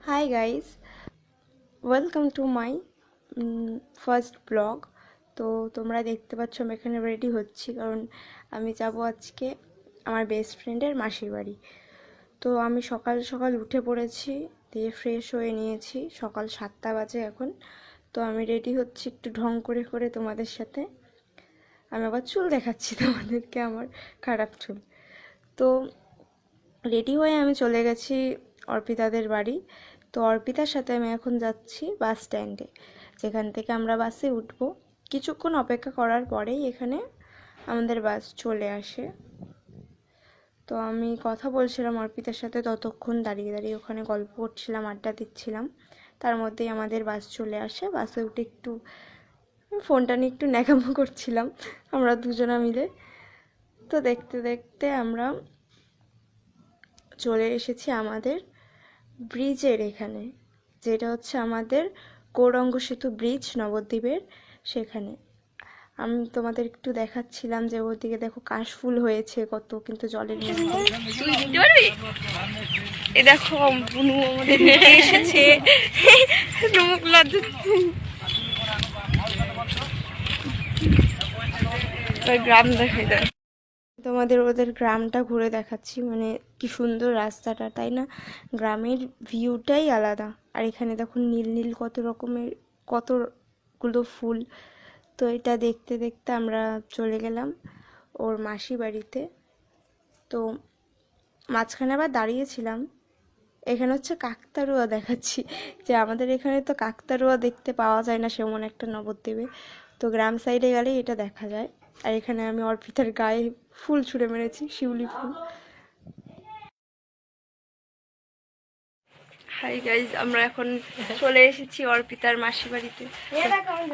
Hi guys, welcome to my first blog. তো তোমরা দেখতে পাচ্ছ আমি এখানে রেডি হচ্ছি, কারণ আমি যাব আজকে আমার বেস্ট ফ্রেন্ডের মাসির বাড়ি। তো আমি সকাল সকাল উঠে পড়েছি, দিয়ে ফ্রেশ হয়ে নিয়েছি। সকাল 7টা বাজে এখন। তো আমি রেডি হচ্ছি একটু ঢং করে করে তোমাদের সাথে। আমি আবার চুল দেখাচ্ছি তোমাদেরকে, আমার খারাপ চুল। তো রেডি হয়ে আমি চলে গেছি অর্পিতাদের বাড়ি। তো অর্পিতার সাথে আমি এখন যাচ্ছি বাস স্ট্যান্ডে, যেখান থেকে আমরা বাসে উঠব। কিছুক্ষণ অপেক্ষা করার পরেই এখানে আমাদের বাস চলে আসে। তো আমি কথা বলছিলাম অর্পিতার সাথে, ততক্ষণ দাঁড়িয়ে দাঁড়িয়ে ওখানে গল্প করছিলাম, আড্ডা দিচ্ছিলাম। তার মধ্যেই আমাদের বাস চলে আসে। বাসে উঠে একটু ফোনটা নিয়ে একটু ন্যাকামো করছিলাম আমরা দুজনা মিলে। তো দেখতে দেখতে আমরা চলে এসেছি আমাদের ব্রিজের এখানে, যেটা হচ্ছে আমাদের গৌরাঙ্গ সেতু ব্রিজ নবদ্বীপের। সেখানে আমি তোমাদের একটু দেখাচ্ছিলাম যে ওদিকে দেখো কাশফুল হয়েছে কত, কিন্তু জলের মধ্যে। এ দেখো বুনু আমাদের নিতে এসেছে। গ্রাম দেখাই দেয় তোমাদের, ওদের গ্রামটা ঘুরে দেখাচ্ছি। মানে কি সুন্দর রাস্তাটা, তাই না? গ্রামের ভিউটাই আলাদা। আর এখানে দেখুন নীল নীল কত রকমের, কতগুলো ফুল। তো এটা দেখতে দেখতে আমরা চলে গেলাম ওর মাসি বাড়িতে। তো মাঝখানে আবার দাঁড়িয়েছিলাম। এখানে হচ্ছে কাকতাড়ুয়া দেখাচ্ছি, যে আমাদের এখানে তো কাকতাড়ুয়া দেখতে পাওয়া যায় না সেমন একটা নবদ্বীপে। তো গ্রাম সাইডে গেলে এটা দেখা যায়। আর এখানে আমি অর্পিতার গায়ে ফুল ছুঁড়ে মেরেছি, শিউলি ফুল। হাই গাইজ, আমরা এখন চলে এসেছি অর্পিতার মাসি বাড়িতে।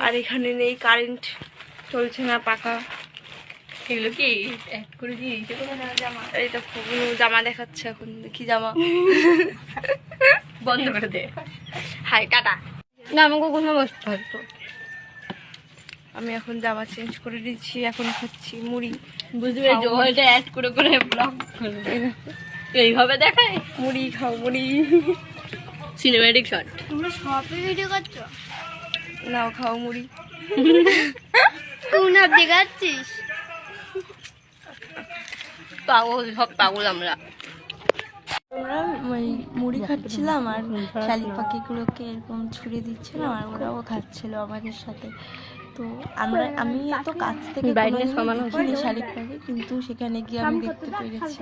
আর এখানে নেই কারেন্ট, চলছে না পাকা। এগুলো কি এই দেখো জামা দেখাচ্ছে, এখন দেখি জামা বন্ধ করে দে। High tata. না আমাকে কোথাও বসতে হতো। আমি এখন জামা চেঞ্জ করে দিচ্ছি, এখন খাচ্ছি মুড়ি। বুঝতে পেরেছি, ওইটা অ্যাড করে করে ব্লগ করবে এইভাবে দেখায়। মুড়ি খাও, মুড়ি সিনেম্যাটিক শট। তোমরা সবই ভিডিও করছো? নাও খাও মুড়ি। কোন আপ দেখাচ্ছিস? পাগল, সব পাগল আমরা। আমরা ওই মুড়ি খাচ্ছিলাম আর শালিক পাখিগুলোকে এরকম ছুঁড়ে দিচ্ছিলাম, আর ওরাও খাচ্ছিল আমাদের সাথে। তো আমি এত কাছ থেকে দেখিনি শালিক পাখি, কিন্তু সেখানে গিয়ে আমি দেখতে পেরেছি।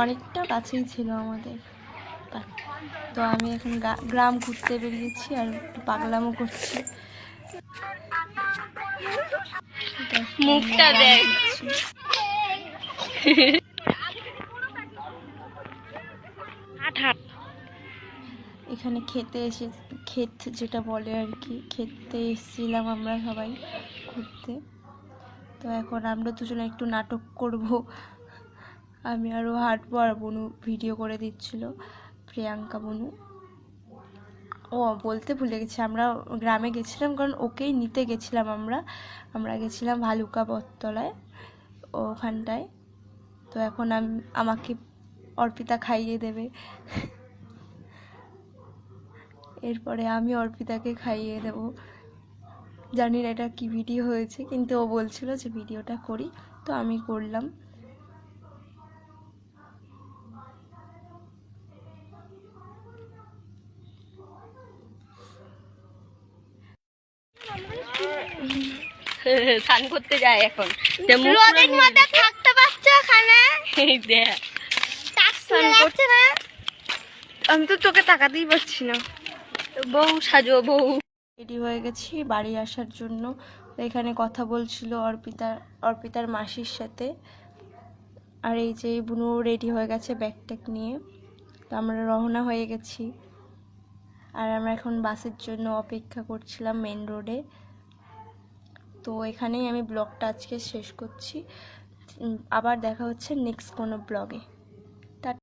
অনেকটা কাছেই ছিল আমাদের। তো আমি এখন গ্রাম ঘুরতে বেরিয়েছি আর একটু পাগলামো করছি। মুখটা দেখ। এখানে ক্ষেত যেটা বলে আর কি, খেতে এসেছিলাম আমরা সবাই ঘুরতে। তো এখন আমরা দুজনে একটু নাটক করব। আমি আরও হাঁটবো, আর বনু ভিডিও করে দিচ্ছিল, প্রিয়াঙ্কা বনু। ও বলতে ভুলে গেছি, আমরা গ্রামে গেছিলাম কারণ ওকেই নিতে গেছিলাম। আমরা গেছিলাম ভালুকা বটতলায়, ওখানটায়। তো এখন আমাকে অর্পিতা খাইয়ে দেবে, এরপরে আমি অর্পিতাকে খাইয়ে দেব। জানি না এটা কি ভিডিও হয়েছে, কিন্তু ও বলছিল যে ভিডিওটা করি, তো আমি করলাম। স্নান করতে যায় এখন, রোদের মধ্যে থাকতে পারছো এখানে? এই দেখ স্নান করছে না, আমি তো তোকে তাকাতেই পাচ্ছি না। বউ সাজো, বউ। রেডি হয়ে গেছি বাড়ি আসার জন্য। এখানে কথা বলছিল অর্পিতার মাসির সাথে। আর এই যে বুনু রেডি হয়ে গেছে ব্যাগ ট্যাগ নিয়ে। তো আমরা রওনা হয়ে গেছি, আর আমরা এখন বাসের জন্য অপেক্ষা করছিলাম মেন রোডে। তো এখানেই আমি ব্লগটা আজকে শেষ করছি। আবার দেখা হচ্ছে নেক্সট কোনো ব্লগে।